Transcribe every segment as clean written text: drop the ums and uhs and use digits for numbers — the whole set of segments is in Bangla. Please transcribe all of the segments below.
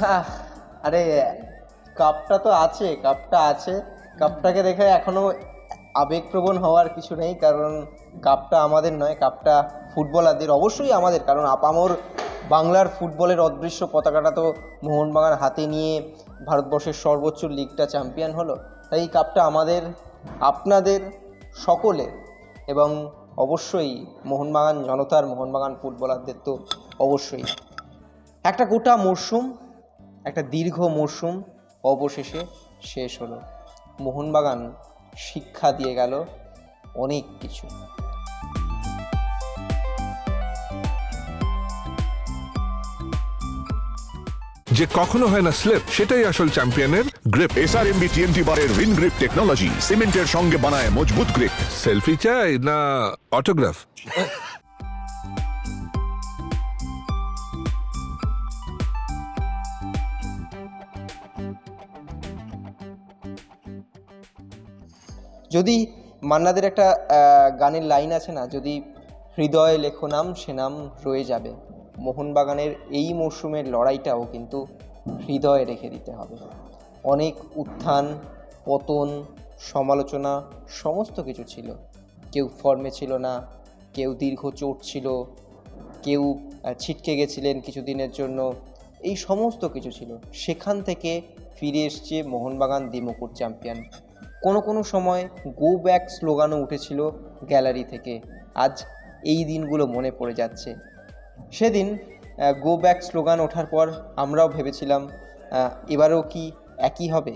হ্যাঁ, আরে কাপটা তো আছে, কাপটা আছে। কাপটাকে দেখে এখনো আবেগপ্রবণ হওয়ার কিছু নেই, কারণ কাপটা আমাদের নয়, কাপটা ফুটবলারদের। অবশ্যই আমাদের, কারণ আপামর বাংলার ফুটবলের অদৃশ্য পতাকাটা তো মোহনবাগান হাতে নিয়ে ভারতবর্ষের সর্বোচ্চ লিগটা চ্যাম্পিয়ন হলো। তাই এই কাপটা আমাদের, আপনাদের, সকলের। এবং অবশ্যই মোহনবাগান জনতার, মোহনবাগান ফুটবলারদের তো অবশ্যই। একটা গোটা মরশুম, একটা দীর্ঘ মরশুম অবশেষে শেষ হলো। মোহনবাগান শিক্ষা দিয়ে গেল অনেক কিছু। যে কখনো হয় না স্লিপ, সেটাই আসল চ্যাম্পিয়নের গ্রিপ। এসআরএমবি টিএমটি বারের উইন গ্রিপ টেকনোলজি সিমেন্টের সঙ্গে বানায় মজবুত গ্রিপ। সেলফি চাই না অটোগ্রাফ? যদি মান্নাদের একটা গানের লাইন আছে না, যদি হৃদয়ে লেখো নাম সে নাম রয়ে যাবে। মোহনবাগানের এই মরশুমের লড়াইটাও কিন্তু হৃদয়ে রেখে দিতে হবে। অনেক উত্থান পতন, সমালোচনা, সমস্ত কিছু ছিল। কেউ ফর্মে ছিল না, কেউ দীর্ঘ চোট ছিল, কেউ ছিটকে গেছিলেন কিছুদিনের জন্য, এই সমস্ত কিছু ছিল। সেখান থেকে ফিরে এসছে মোহনবাগান দ্বিমুকুট চ্যাম্পিয়ন। কোনো সময় গো ব্যাক স্লোগানও উঠেছিল গ্যালারি থেকে। আজ এই দিনগুলো মনে পড়ে যাচ্ছে। সেদিন গো ব্যাক স্লোগান ওঠার পর আমরাও ভেবেছিলাম এবারেও কি একই হবে,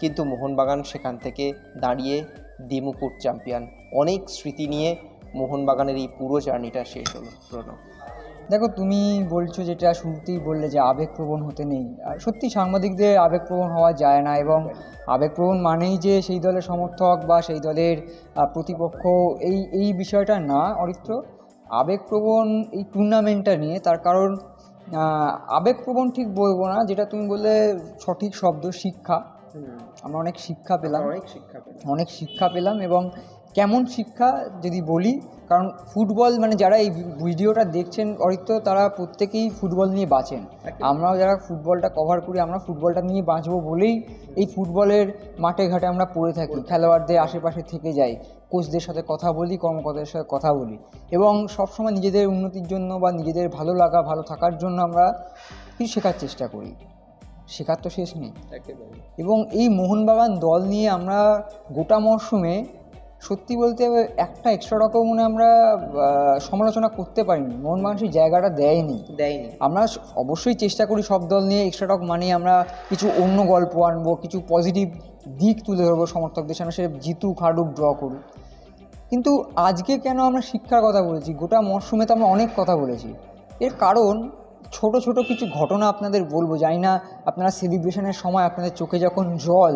কিন্তু মোহনবাগান সেখান থেকে দাঁড়িয়ে দ্বিমুকুট চ্যাম্পিয়ন। অনেক স্মৃতি নিয়ে মোহনবাগানের এই পুরো জার্নিটা শেষ হলো। প্রণব, দেখো, তুমি বলছো যেটা শুরুতেই বললে যে আবেগপ্রবণ হতে নেই, আর সত্যি সাংবাদিকদের আবেগপ্রবণ হওয়া যায় না। এবং আবেগপ্রবণ মানেই যে সেই দলের সমর্থক বা সেই দলের প্রতিপক্ষ, এই বিষয়টা না অরিত্র। আবেগপ্রবণ এই টুর্নামেন্টটা নিয়ে, তার কারণ আবেগপ্রবণ ঠিক বলবো না, যেটা তুমি বললে সঠিক শব্দ, শিক্ষা। আমরা অনেক শিক্ষা পেলাম, অনেক শিক্ষা পেলাম। এবং কেমন শিক্ষা যদি বলি, কারণ ফুটবল মানে যারা এই ভিডিওটা দেখছেন অরিত্র, তারা প্রত্যেকেই ফুটবল নিয়ে বাঁচেন। আমরাও যারা ফুটবলটা কভার করি, আমরা ফুটবলটা নিয়ে বাঁচবো বলেই এই ফুটবলের মাঠে ঘাটে আমরা পড়ে থাকি, খেলোয়াড়দের আশেপাশে থেকে যাই, কোচদের সাথে কথা বলি, কর্মকর্তাদের সাথে কথা বলি, এবং সবসময় নিজেদের উন্নতির জন্য বা নিজেদের ভালো লাগা, ভালো থাকার জন্য আমরা কিছু শেখার চেষ্টা করি। শেখার তো শেষ নেই। এবং এই মোহনবাগান দল নিয়ে আমরা গোটা মরশুমে সত্যি বলতে একটা এক্সট্রা রকম মনে আমরা সমালোচনা করতে পারিনি। মোহনবাগান সেই জায়গাটা দেয়নি। আমরা অবশ্যই চেষ্টা করি সব দল নিয়ে এক্সট্রা টক মানে আমরা কিছু অন্য গল্প আনবো, কিছু পজিটিভ দিক তুলে ধরবো সমর্থকদের সামনে, সে জিতুক হারুক ড্র করুক। কিন্তু আজকে কেন আমরা শিক্ষার কথা বলেছি? গোটা মরশুমে তো আমরা অনেক কথা বলেছি। এর কারণ ছোট ছোট কিছু ঘটনা আপনাদের বলবো। জানি না আপনারা সেলিব্রেশনের সময় আপনাদের চোখে যখন জল,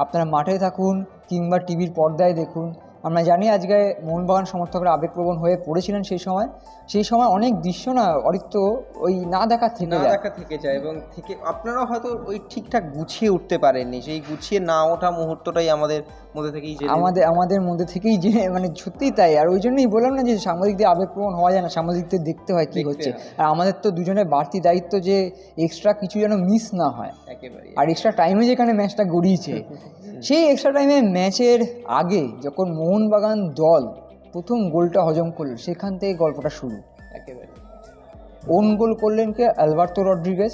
আপনারা মাঠে থাকুন কিংবা টিভির পর্দায় দেখুন, আমরা জানি আজকে মোহনবাগান সমর্থকরা আবেগপ্রবণ হয়ে পড়েছিলেন সেই সময় অনেক দৃশ্য না অরিত্র ওই না দেখা থেকে যায়। এবং আপনারা হয়তো ওই ঠিকঠাক গুছিয়ে উঠতে পারেননি। সেই গুছিয়ে না ওঠা মুহূর্তটাই আমাদের মধ্যে থেকেই আমাদের মধ্যে থেকেই যে মানে সত্যিই তাই। আর ওই জন্যই বললাম না যে সাংবাদিকদের আবেগপ্রবণ হওয়া যায় না, সাংবাদিকদের দেখতে হয় কী হচ্ছে। আর আমাদের তো দুজনের বাড়তি দায়িত্ব যে এক্সট্রা কিছু যেন মিস না হয়। আর এক্সট্রা টাইমে যেখানে ম্যাচটা গড়িয়েছে, সেই এক্সট্রা টাইমে ম্যাচের আগে যখন মোহনবাগান দল প্রথম গোলটা হজম করলো, সেখান থেকে গল্পটা শুরু। ওন গোল করলেন কে? আলবার্তো রড্রিগেজ,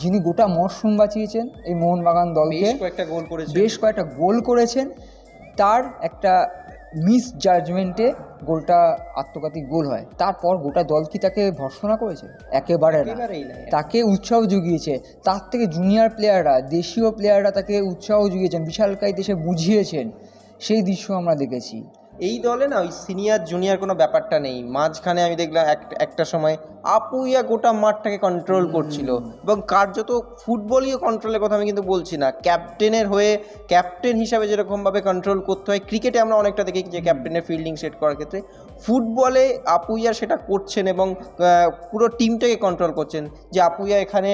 যিনি গোটা মরশুম বাঁচিয়েছেন এই মোহনবাগান দলকে, বেশ কয়েকটা গোল করেছেন। তার একটা মিস জাজমেন্টে গোলটা আত্মঘাতী গোল হয়। তারপর গোটা দল কি তাকে ভর্ৎসনা করেছে? একেবারে না। তাকে উৎসাহ জুগিয়েছে। তার থেকে জুনিয়র প্লেয়াররা, দেশীয় প্লেয়াররা তাকে উৎসাহ জুগিয়েছেন, বিশালকায় দেশে বুঝিয়েছেন। সেই দৃশ্য আমরা দেখেছি। এই দলে না ওই সিনিয়র জুনিয়র কোনো ব্যাপারটা নেই। মাঝখানে আমি দেখলাম একটা সময় আপুইয়া গোটা মাঠটাকে কন্ট্রোল করছিল, এবং কার্যত ফুটবলীয় কন্ট্রোলের কথা আমি কিন্তু বলছি না, ক্যাপ্টেনের হয়ে ক্যাপ্টেন হিসাবে যেরকমভাবে কন্ট্রোল করতে হয়। ক্রিকেটে আমরা অনেকটা দেখি যে ক্যাপ্টেনের ফিল্ডিং সেট করার ক্ষেত্রে, ফুটবলে আপুইয়া সেটা করছেন এবং পুরো টিমটাকে কন্ট্রোল করছেন। যে আপুইয়া এখানে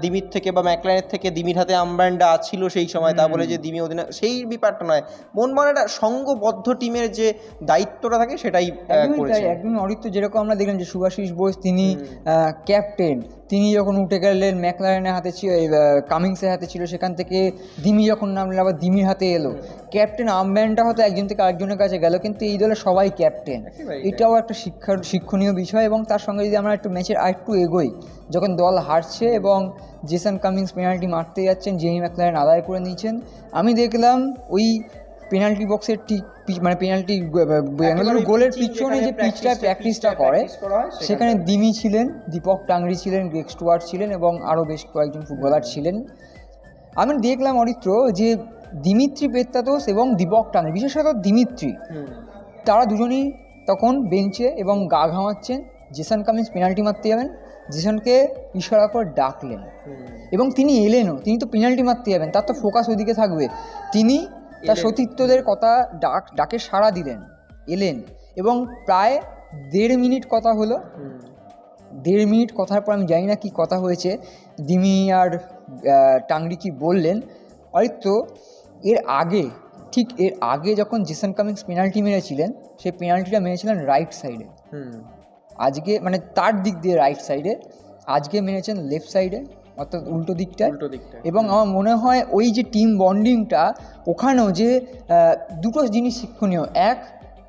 দিমির থেকে বা ম্যাকলাইনের থেকে দিমির হাতে আম্বান্ডা ছিল সেই সময়, তা বলে যে দিমি অধিনায়ক, সেই ব্যাপারটা নয়। মোহনবাগান একটা সংঘবদ্ধ টিমের যে দায়িত্বটা থাকে সেটাই একদমই তাই, করেছেন। একদমই অরিত্র। যেরকম আমরা দেখলাম যে শুভাশিস বোস তিনি ক্যাপ্টেন, তিনি যখন উঠে গেলেন ম্যাকলারেনের হাতে কামিংসের হাতে ছিল, সেখান থেকে দিমি যখন নামলেন আবার দিমির হাতে এলো। ক্যাপ্টেন আর্মব্যান্ডটা হয়তো একজন থেকে আরেকজনের কাছে গেল, কিন্তু এই দলে সবাই ক্যাপ্টেন। এটাও একটা শিক্ষণীয় বিষয়। এবং তার সঙ্গে যদি আমরা একটু ম্যাচের আরেকটু এগোই, যখন দল হারছে এবং জেসন কামিংস পেনাল্টি মারতে যাচ্ছেন, জেমি ম্যাকলারেন আদায় করে নিয়েছেন, আমি দেখলাম ওই পেনাল্টি বক্সের ঠিক মানে পেনাল্টি গোলের পিছনে যে প্র্যাকটিসটা করে সেখানে দিমি ছিলেন, দীপক টাংরি ছিলেন, গ্রেগ স্টুয়ার্ট ছিলেন এবং আরও বেশ কয়েকজন ফুটবলার ছিলেন। আমি দেখলাম অরিত্র যে দিমিত্রি পেত্রাতোস এবং দীপক টাংরি, বিশেষত দিমিত্রি, তারা দুজনেই তখন বেঞ্চে এবং গা ঘামাচ্ছেন। জেসন কামিন্স পেনাল্টি মারতে যাবেন, জেসনকে ইশারা করে ডাকলেন এবং তিনি এলেনও। তিনি তো পেনাল্টি মারতে যাবেন, তার তো ফোকাস ওইদিকে থাকবে। তিনি তার সতীর্থদের কথা ডাকে সাড়া দিলেন, এলেন এবং প্রায় 1.5 মিনিট কথা হলো। 1.5 মিনিট কথার পর আমি জানি না কি কথা হয়েছে, দিমি আর টাংরি কি বললেন। হয়তো এর আগে যখন জেসন কামিংস পেনাল্টি মেরেছিলেন, সেই পেনাল্টিটা মেরেছিলেন রাইট সাইডে, আজকে মানে তার দিক দিয়ে রাইট সাইডে, আজকে মেরেছেন লেফট সাইডে, অর্থাৎ উল্টো দিকটায়। এবং আমার মনে হয় ওই যে টিম বন্ডিংটা ওখানেও, যে দুটো জিনিস শিক্ষণীয়। এক,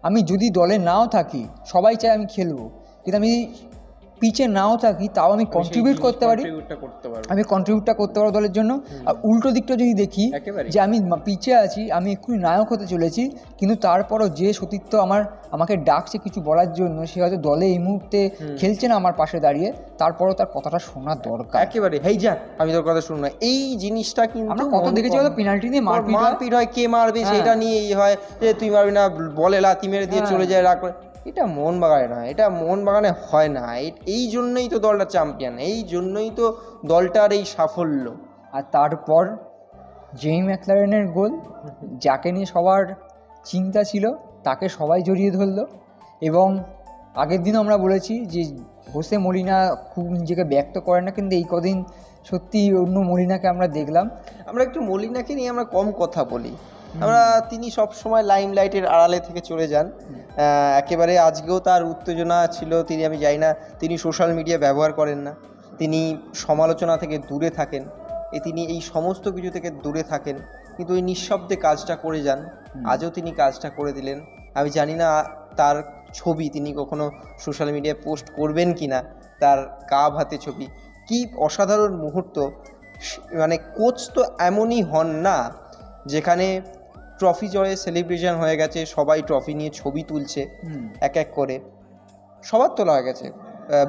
আমি যদি দলে নাও থাকি, সবাই চায় আমি খেলবো, কিন্তু আমি পিচে নাও থাকি তাও আমি কন্ট্রিবিউট করতে পারি, আমি কন্ট্রিবিউটটা করতে পারবো দলের জন্য। আর উল্টো দিকটা যদি দেখি, যে আমি পিচে আছি, আমি এক্ষুনি নায়ক হতে চলেছি, কিন্তু তারপরও যে সতীর্থ আমাকে ডাকছে কিছু বলার জন্য, সে হয়তো দলে এই মুহূর্তে খেলছে না আমার পাশে দাঁড়িয়ে, তারপরও তার কথাটা শোনা দরকার। একেবারে, হেই যাক আমি তোর কথা শুনবো না, এই জিনিসটা কিন্তু আমরা কত দেখেছি হয়তো পেনাল্টি নিয়ে মারপিট হয়, কে মারবে সেটা নিয়েই হয়, যে তুই মারবি না, বলে লাথি মেরে দিয়ে চলে যায় রাগ করে। এটা মোহনবাগানে নয়, এটা মোহনবাগানে হয় না। এই জন্যই তো দলটা চ্যাম্পিয়ন, এই জন্যই তো দলটার এই সাফল্য। আর তারপর জেমি ম্যাকলারেনের গোল, যাকে নিয়ে সবার চিন্তা ছিল, তাকে সবাই জড়িয়ে ধরলো। এবং আগের দিনও আমরা বলেছি যে হোসে মলিনা খুব নিজেকে ব্যক্ত করে না, কিন্তু এই কদিন সত্যি অন্য মলিনাকে আমরা দেখলাম। আমরা একটু মলিনাকে নিয়ে আমরা কম কথা বলি, তিনি সব সময় লাইমলাইটের আড়ালে থেকে চলে যান। একেবারে আজকেও তার উত্তেজনা ছিল, আমি জানি না, তিনি সোশ্যাল মিডিয়া ব্যবহার করেন না, তিনি সমালোচনা থেকে দূরে থাকেন, তিনি এই সমস্ত কিছু থেকে দূরে থাকেন, কিন্তু ওই নিঃশব্দে কাজটা করে যান। আজও তিনি কাজটা করে দিলেন। আমি জানি না তার ছবি তিনি কখনো সোশ্যাল মিডিয়ায় পোস্ট করবেন কি না, তার কাপ হাতে ছবি। কি অসাধারণ মুহূর্ত! মানে কোচ তো এমনই হন না, যেখানে ট্রফি জয়ে সেলিব্রেশন হয়ে গেছে, সবাই ট্রফি নিয়ে ছবি তুলছে এক এক করে, সবার তোলা হয়ে গেছে,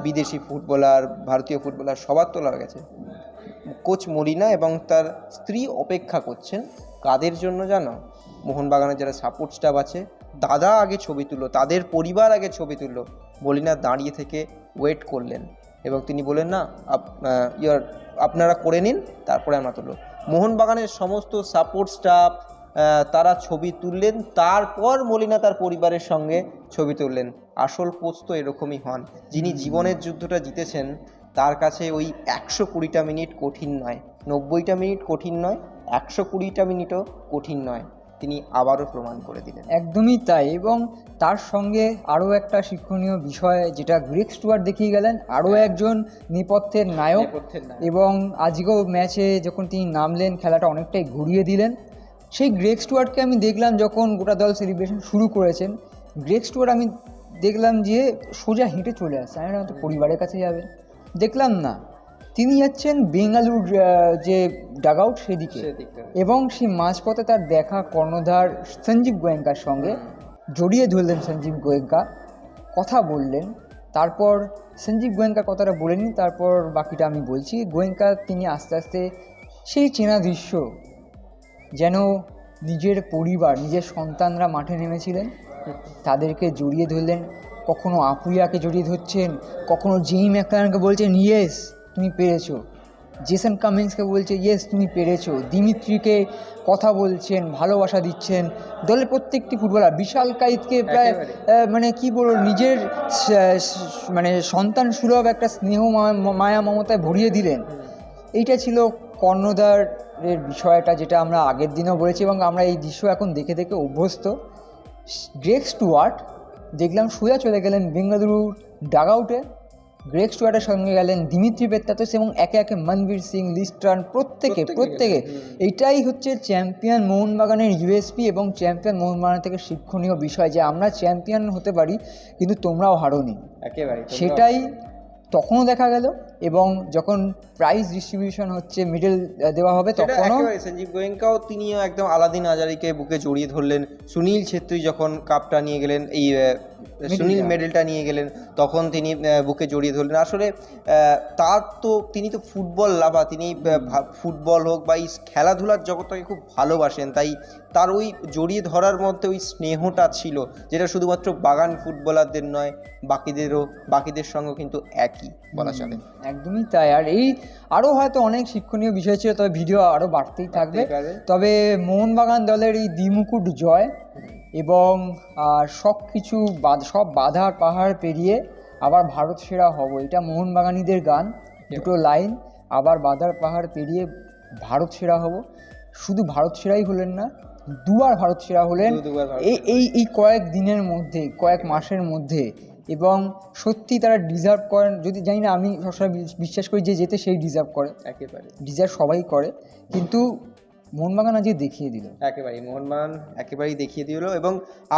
বিদেশি ফুটবলার, ভারতীয় ফুটবলার সবার তোলা হয়ে গেছে। কোচ মলিনা এবং তার স্ত্রী অপেক্ষা করছেন কাদের জন্য জানো? মোহনবাগানের যারা সাপোর্ট স্টাফ আছে, দাদা আগে ছবি তুললো, তাদের পরিবার আগে ছবি তুললো। মলিনা দাঁড়িয়ে থেকে ওয়েট করলেন এবং তিনি বললেন, না আপনারা করে নিন, তারপরে আমরা তুলব। মোহনবাগানের সমস্ত সাপোর্ট স্টাফ তারা ছবি তুললেন, তারপর মলিনা তার পরিবারের সঙ্গে ছবি তুললেন। আসল কোচ তো এরকমই হন, যিনি জীবনের যুদ্ধটা জিতেছেন, তার কাছে ওই 120টা মিনিট কঠিন নয়, 90টা মিনিট কঠিন নয়, 120টা মিনিটও কঠিন নয়। তিনি আবারও প্রমাণ করে দিলেন। একদমই তাই। এবং তার সঙ্গে আরও একটা শিক্ষণীয় বিষয়, যেটা গ্রেগ স্টুয়ার্ট দেখিয়ে গেলেন, আরও একজন নেপথ্যের নায়ক। এবং আজকেও ম্যাচে যখন তিনি নামলেন, খেলাটা অনেকটাই ঘুরিয়ে দিলেন। সেই গ্রেগ স্টুয়ার্টকে আমি দেখলাম যখন গোটা দল সেলিব্রেশন শুরু করেছেন, গ্রেগ স্টুয়ার্ট আমি দেখলাম যে সোজা হেঁটে চলে আসছে। আমি তো পরিবারের কাছে যাবেন, দেখলাম না, তিনি যাচ্ছেন বেঙ্গালুর যে ডাগ আউট সেদিকে। এবং সেই মাঝপথে তার দেখা কর্ণধার সঞ্জীব গোয়েঙ্কার সঙ্গে জড়িয়ে ধরলেন। সঞ্জীব গোয়েঙ্কা কথা বললেন, তারপর সঞ্জীব গোয়েঙ্কার কথাটা বলেনি, তারপর বাকিটা আমি বলছি। গোয়েঙ্কা তিনি আস্তে আস্তে সেই চেনা দৃশ্য, যেন নিজের পরিবার, নিজের সন্তানরা মাঠে নেমেছিলেন, তাদেরকে জড়িয়ে ধরলেন। কখনো আপুইয়াকে জড়িয়ে ধরছেন, কখনো জেমি ম্যাকলারেনকে বলছেন ইয়েস তুমি পেরেছো, জেসন কামিন্সকে বলছে ইয়েস তুমি পেরেছো, দিমিত্রিকে কথা বলছেন, ভালোবাসা দিচ্ছেন। দলের প্রত্যেকটি ফুটবলার, বিশাল কাইতকে প্রায় মানে কি বলবো, নিজের মানে সন্তান সুলভ একটা স্নেহ মায়া মমতায় ভরিয়ে দিলেন। এইটা ছিল কর্ণধারের বিষয়টা, যেটা আমরা আগের দিনেও বলেছি এবং আমরা এই দৃশ্য এখন দেখে দেখে অভ্যস্ত। গ্রেগ স্টুয়ার্ট দেখলাম সোজা চলে গেলেন বেঙ্গালুরুর ডাগআউটে। গ্রেগ স্টুয়ার্টের সঙ্গে গেলেন দিমিত্রি পেত্রাতস এবং একে একে মনবীর সিং, লিস্টার্ন, প্রত্যেকে এইটাই হচ্ছে চ্যাম্পিয়ন মোহনবাগানের ইউএসপি এবং চ্যাম্পিয়ন মোহনবাগান থেকে শিক্ষণীয় বিষয় যে আমরা চ্যাম্পিয়ন হতে পারি কিন্তু তোমরাও হারোনি। একেবারে সেটাই তখনও দেখা গেল এবং যখন প্রাইজ ডিস্ট্রিবিউশন হচ্ছে, মিডল দেওয়া হবে, তখনও সঞ্জীব গোয়েঙ্কাও তিনিও একদম আলাদিন আজারিকে বুকে জড়িয়ে ধরলেন। সুনীল ছেত্রী যখন কাপটা নিয়ে গেলেন, এই সুনীল মেডেলটা নিয়ে গেলেন, তখন তিনি বুকে জড়িয়ে ধরলেন। আসলে তিনি তো ফুটবল লাভা, তিনি ফুটবল হোক বা এই খেলাধুলার জগৎটাকে খুব ভালোবাসেন, তাই তার ওই জড়িয়ে ধরার মধ্যে ওই স্নেহটা ছিল, যেটা শুধুমাত্র বাগান ফুটবলারদের নয়, বাকিদের সঙ্গে কিন্তু একই বলা চলে। একদমই তাই। আর এই আরও হয়তো অনেক শিক্ষণীয় বিষয় ছিল, তবে ভিডিও আরও বাড়তেই থাকবে। তবে মোহনবাগান দলের এই দ্বিমুকুট জয় এবং সব কিছু সব বাধার পাহাড় পেরিয়ে আবার ভারত সেরা হব, এটা মোহনবাগানিদের গান, দুটো লাইন, আবার বাধার পাহাড় পেরিয়ে ভারত সেরা হব। শুধু ভারত সেরাই হলেন না, দুবার ভারত সেরা হলেন এই কয়েক দিনের মধ্যে, কয়েক মাসের মধ্যে। এবং সত্যি তারা ডিজার্ভ করেন, যদি জানি না, আমি সবসময় বিশ্বাস করি যে যেতে সেই ডিজার্ভ করে, একেবারে ডিজার্ভ সবাই করে, কিন্তু মোহনবাগান আজকে দেখিয়ে দিল। একেবারেই মোহনবাগান একেবারেই দেখিয়ে দিল। এবং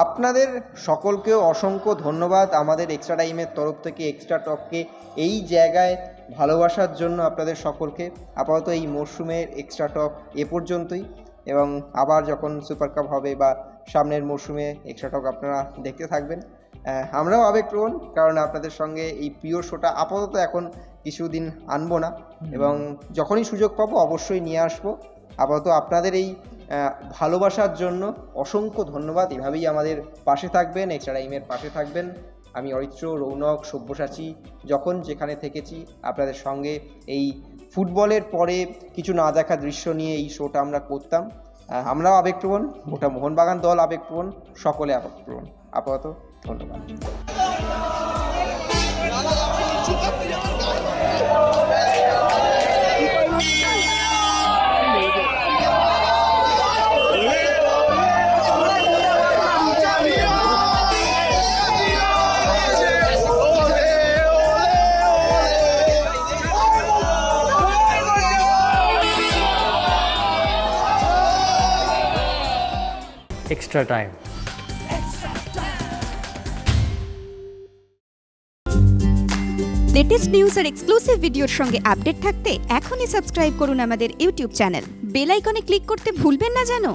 আপনাদের সকলকেও অসংখ্য ধন্যবাদ আমাদের এক্সট্রা টাইমের তরফ থেকে, এক্সট্রা টককে এই জায়গায় ভালোবাসার জন্য আপনাদের সকলকে। আপাতত এই মরশুমের এক্সট্রা টক এ পর্যন্তই, এবং আবার যখন সুপার কাপ হবে বা সামনের মরশুমে এক্সট্রা টক আপনারা দেখতে থাকবেন। আমরাও আবেগপ্রবণ, কারণ আপনাদের সঙ্গে এই প্রিয় শোটা আপাতত এখন কিছুদিন আনবো না, এবং যখনই সুযোগ পাবো অবশ্যই নিয়ে আসবো। আপাতত আপনাদের এই ভালোবাসার জন্য অসংখ্য ধন্যবাদ। এভাবেই আমাদের পাশে থাকবেন, এক্সট্রা টাইমের পাশে থাকবেন। আমি অরিত্র, রৌনক, সব্যসাচী যখন যেখানে থেকেছি আপনাদের সঙ্গে এই ফুটবলের পরে কিছু না দেখা দৃশ্য নিয়ে এই শোটা আমরা করতাম। আমরাও আবেগপ্রবণ, ওটা মোহনবাগান দল আবেগপ্রবণ, সকলে আবেগপ্রবণ। আপাতত ধন্যবাদ। extra time. লেটেস্ট নিউজ আর এক্সক্লুসিভ ভিডিওর সঙ্গে আপডেট থাকতে এখনই সাবস্ক্রাইব করুন আমাদের ইউটিউব চ্যানেল। বেল আইকনে ক্লিক করতে ভুলবেন না যেন।